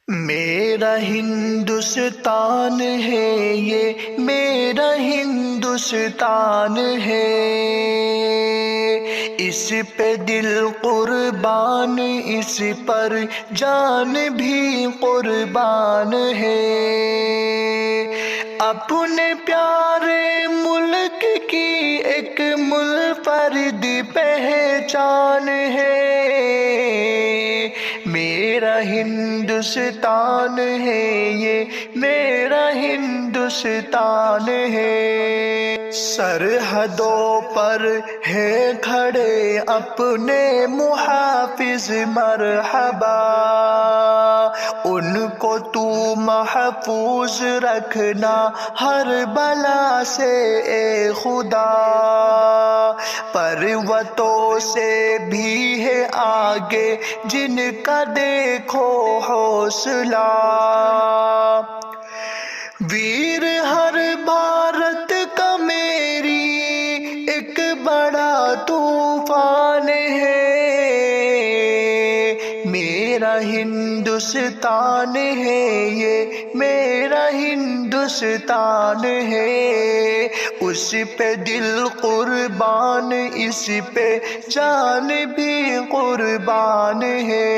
میرا ہندوستان ہے یہ میرا ہندوستان ہے، اس پہ دل قربان، اس پر جان بھی قربان ہے۔ اپنے پیارے ملک کی ایک منفرد پہچان ہے، میرا ہندوستان ہے یہ میرا ہندوستان ہے۔ سرحدوں پر ہے کھڑے اپنے محافظ مرحبا، ان کو تو محفوظ رکھنا ہر بلا سے اے خدا، پروتوں سے بھی ہے آگے جن کا دیکھو حوصلہ، ویر ہر بھارت کا میری ایک بڑا طوفان ہے، میرا ہندوستان ہے یہ میرا ہندوستان ہے، اس پہ دل قربان، اس پہ جان بھی قربان ہے۔